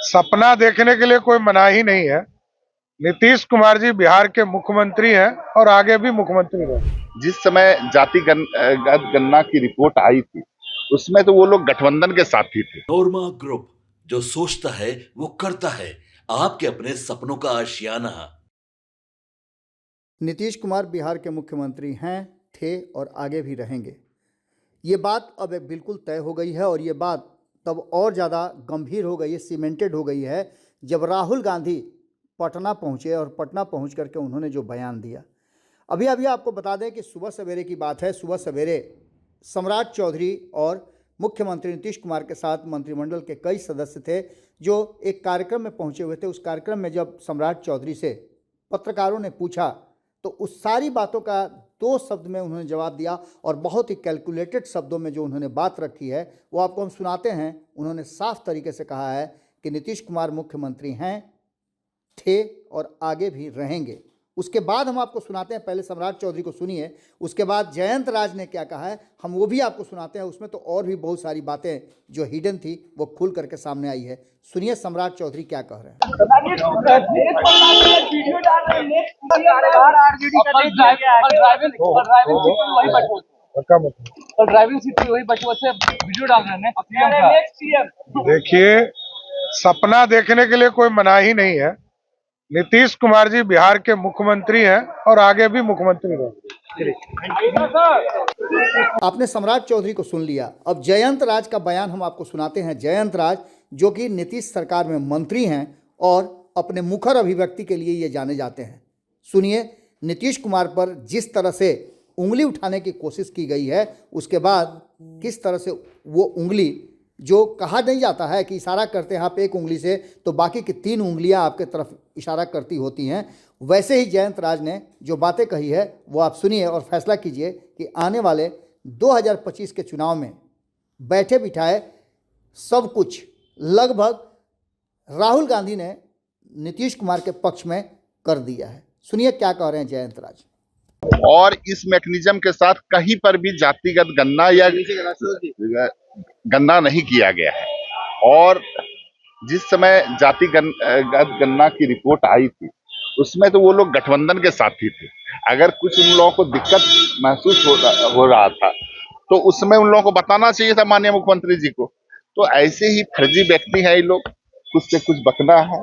सपना देखने के लिए कोई मनाही नहीं है। नीतीश कुमार जी बिहार के मुख्यमंत्री हैं और आगे भी मुख्यमंत्री रहेंगे। जिस समय जातिगत गणना की रिपोर्ट आई थी उसमें तो वो लोग गठबंधन के साथी थे। नोरमा ग्रुप, जो सोचता है वो करता है। आपके अपने सपनों का आशियाना। नीतीश कुमार बिहार के मुख्यमंत्री हैं, थे और आगे भी रहेंगे। ये बात अब बिल्कुल तय हो गई है और ये बात तब और ज़्यादा गंभीर हो गई है, सीमेंटेड हो गई है जब राहुल गांधी पटना पहुँचे और पटना पहुँच करके उन्होंने जो बयान दिया। अभी अभी आपको बता दें कि सुबह सवेरे की बात है। सुबह सवेरे सम्राट चौधरी और मुख्यमंत्री नीतीश कुमार के साथ मंत्रिमंडल के कई सदस्य थे जो एक कार्यक्रम में पहुंचे हुए थे। उस कार्यक्रम में जब सम्राट चौधरी से पत्रकारों ने पूछा तो उस सारी बातों का 2 शब्द में उन्होंने जवाब दिया और बहुत ही कैलकुलेटेड शब्दों में जो उन्होंने बात रखी है वो आपको हम सुनाते हैं। उन्होंने साफ तरीके से कहा है कि नीतीश कुमार मुख्यमंत्री हैं, थे और आगे भी रहेंगे। उसके बाद हम आपको सुनाते हैं, पहले सम्राट चौधरी को सुनिए, उसके बाद जयंत राज ने क्या कहा है हम वो भी आपको सुनाते हैं। उसमें तो और भी बहुत सारी बातें जो हिडन थी वो खुल करके सामने आई है। सुनिए सम्राट चौधरी क्या कह रहे हैं। ड्राइविंग सीट पे वही बचपन से वीडियो डाल रहे हैं। देखिए, सपना देखने के लिए कोई मनाही नहीं है। नीतीश कुमार जी बिहार के मुख्यमंत्री हैं और आगे भी मुख्यमंत्री रहेंगे। आपने सम्राट चौधरी को सुन लिया। अब जयंत राज का बयान हम आपको सुनाते हैं। जयंत राज जो कि नीतीश सरकार में मंत्री हैं और अपने मुखर अभिव्यक्ति के लिए ये जाने जाते हैं। सुनिए नीतीश कुमार पर जिस तरह से उंगली उठाने की कोशिश की गई है, उसके बाद किस तरह से वो उंगली, जो कहा नहीं जाता है कि इशारा करते हैं आप एक उंगली से तो बाकी की 3 उंगलियां आपके तरफ इशारा करती होती हैं, वैसे ही जयंत राज ने जो बातें कही है वो आप सुनिए और फैसला कीजिए कि आने वाले 2025 के चुनाव में बैठे बिठाए सब कुछ लगभग राहुल गांधी ने नीतीश कुमार के पक्ष में कर दिया है। सुनिए क्या कह रहे हैं जयंत राज। और इस मैकेनिज्म के साथ कहीं पर भी जातिगत गणना या गणना नहीं किया गया है। और जिस समय जातिगत गणना की रिपोर्ट आई थी उसमें तो वो लोग गठबंधन के साथी थे। अगर कुछ उन लोगों को दिक्कत महसूस हो रहा था तो उसमें उन लोगों को बताना चाहिए था माननीय मुख्यमंत्री जी को। तो ऐसे ही फर्जी व्यक्ति है ये लोग, कुछ से कुछ बकना है।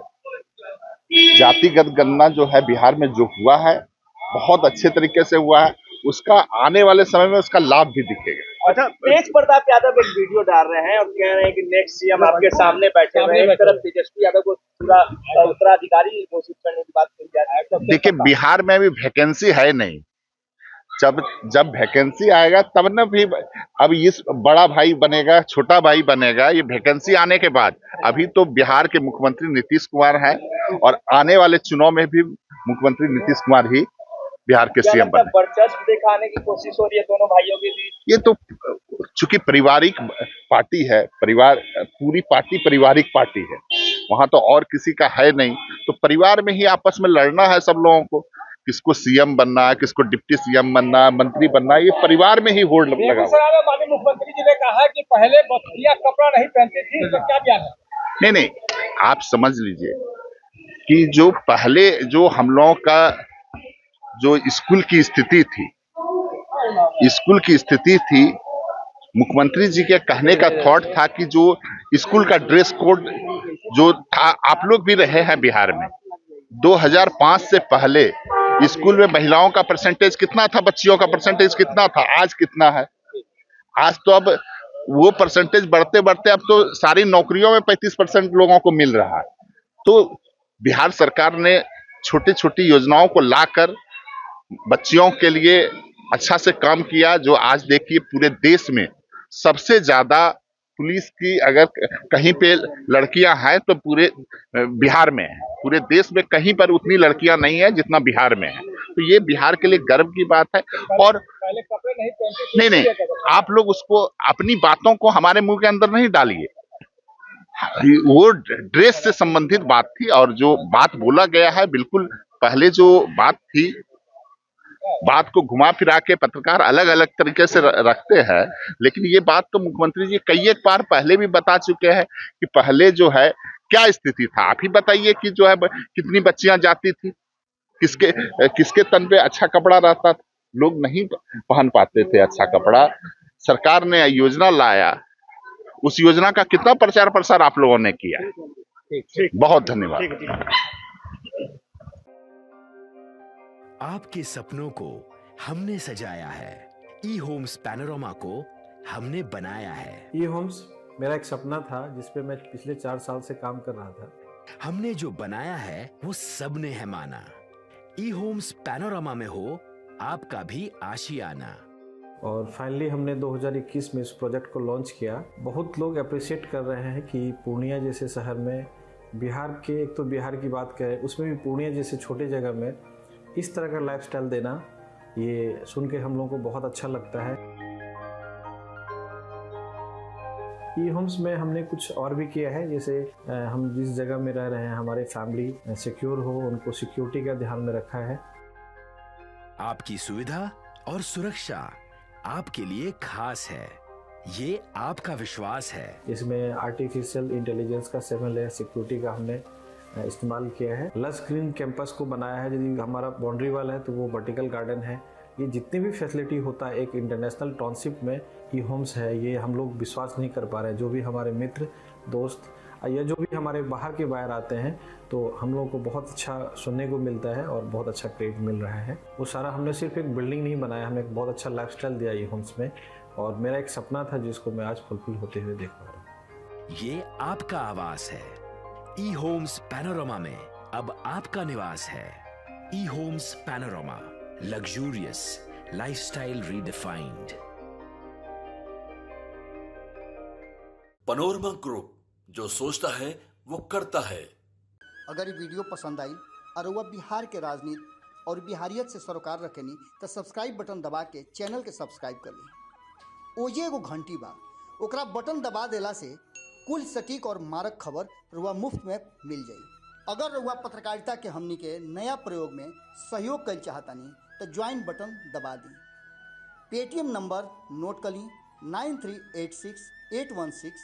जातिगत गणना जो है बिहार में जो हुआ है बहुत अच्छे तरीके से हुआ है, उसका आने वाले समय में उसका लाभ भी दिखेगा। अच्छा, तेज प्रताप यादव एक वीडियो डाल रहे हैं और कह रहे हैं कि नेक्स्ट सीएम आपके सामने बैठे हुए हैं। एक तरफ तेजस्वी यादव को पूरा उत्तराधिकारी घोषित करने की बात कही जा रही है। देखिए, बिहार में अभी वैकेंसी है नहीं। जब वैकेंसी आएगा तब न भी अब इस बड़ा भाई बनेगा, छोटा भाई बनेगा, ये वैकेंसी आने के बाद। अभी तो बिहार के मुख्यमंत्री नीतीश कुमार हैं और आने वाले चुनाव में भी मुख्यमंत्री नीतीश कुमार ही बिहार के सीएम बने। वर्चस्व दिखाने की कोशिश हो रही है दोनों भाइयों के बीच। ये तो चूंकि पारिवारिक पार्टी है, पूरी पार्टी पारिवारिक पार्टी है, वहां तो और किसी का है नहीं। तो परिवार में ही आपस में लड़ना है सब लोगों को, किसको सीएम बनना है, किसको डिप्टी सीएम बनना है, मंत्री बनना है, ये परिवार में ही होड़ लगा। माननीय मुख्यमंत्री जी ने कहा कि पहले बच्चियां कपड़ा नहीं पहनती थी, तो क्या क्या है? नहीं, आप समझ लीजिए कि जो पहले जो हम लोगों का जो स्कूल की स्थिति थी, मुख्यमंत्री जी के कहने का थॉट था कि जो स्कूल का ड्रेस कोड जो था, आप लोग भी रहे हैं बिहार में, 2005 से पहले स्कूल में महिलाओं का परसेंटेज कितना था, बच्चियों का परसेंटेज कितना था, आज कितना है। आज तो अब वो परसेंटेज बढ़ते बढ़ते अब तो सारी नौकरियों में 35% लोगों को मिल रहा है। तो बिहार सरकार ने छोटी छोटी योजनाओं को लाकर बच्चियों के लिए अच्छा से काम किया। जो आज देखिए पूरे देश में सबसे ज्यादा पुलिस की अगर कहीं पे लड़कियां हैं तो पूरे बिहार में है। पूरे देश में कहीं पर उतनी लड़कियां नहीं है जितना बिहार में है। तो ये बिहार के लिए गर्व की बात है। और नहीं, आप लोग उसको अपनी बातों को हमारे मुंह के अंदर नहीं डालिए। वो ड्रेस से संबंधित बात थी और जो बात बोला गया है, बिल्कुल पहले जो बात थी, बात को घुमा फिरा के पत्रकार अलग अलग तरीके से रखते हैं, लेकिन ये बात तो मुख्यमंत्री जी कई एक बार पहले भी बता चुके हैं कि पहले जो है क्या स्थिति था? आप ही बताइए कि जो है कितनी बच्चियां जाती थी, किसके किसके तन पे अच्छा कपड़ा रहता था? लोग नहीं पहन पाते थे अच्छा कपड़ा। सरकार ने योजना लाया, उस योजना का कितना प्रचार प्रसार आप लोगों ने किया? बहुत धन्यवाद। आपके सपनों को हमने सजाया है, ई होम्स पैनोरमा को हमने बनाया है। ई होम्स मेरा एक सपना था जिस पे मैं पिछले 4 साल से काम कर रहा था। हमने जो बनाया है वो सबने है माना। ई होम्स पैनोरमा में हो आपका भी आशियाना। और फाइनली हमने 2021 में इस प्रोजेक्ट को लॉन्च किया। बहुत लोग अप्रिशिएट कर रहे हैं कि पूर्णिया जैसे शहर में, बिहार के, एक तो बिहार की बात करें उसमें भी पूर्णिया जैसे छोटे जगह में इस तरह का लाइफस्टाइल देना, ये सुन के हम लोगों को बहुत अच्छा लगता है। ई होम्स में हमने कुछ और भी किया है, जैसे हम जिस जगह में रह रहे हैं हमारे फैमिली सिक्योर हो, उनको सिक्योरिटी का ध्यान में रखा है। आपकी सुविधा और सुरक्षा आपके लिए खास है, ये आपका विश्वास है। इसमें आर्टिफिशियल इंटेलिजेंस का 7 लेयर सिक्योरिटी का हमने इस्तेमाल किया है। लस ग्रीन कैंपस को बनाया है। यदि हमारा बाउंड्री वाल है तो वो वर्टिकल गार्डन है। ये जितनी भी फैसिलिटी होता है एक इंटरनेशनल टाउनशिप में ई होम्स है, ये हम लोग विश्वास नहीं कर पा रहे हैं। जो भी हमारे मित्र दोस्त या जो भी हमारे बाहर के बाहर आते हैं तो हम लोगों को बहुत अच्छा सुनने को मिलता है और बहुत अच्छा क्रेडिट मिल रहा है। वो सारा हमने सिर्फ एक बिल्डिंग नहीं बनाया, हमें एक बहुत अच्छा लाइफस्टाइल दिया ई होम्स में, और मेरा एक सपना था जिसको मैं आज फुलफिल होते हुए देख पा रहा हूँ। ये आपका आवास है। ई होम्स पैनोरमा में अब आपका निवास है। E Homes Panorama, luxurious lifestyle redefined. Panorama group, जो सोचता है वो करता है। अगर ये वीडियो पसंद आई और वह बिहार के राजनीति और बिहारियत से सरोकार रखेनी तो सब्सक्राइब बटन दबा के चैनल के सब्सक्राइब कर ली। ओजे एगो घंटी बा, ओकरा बटन दबा देला से कुल सटीक और मारक खबर रुआ मुफ्त में मिल जाई। अगर रुआ पत्रकारिता के हमनी के नया प्रयोग में सहयोग कर चाहतानी तो ज्वाइन बटन दबा दी। पेटीएम नंबर नोट कर ली 9386 816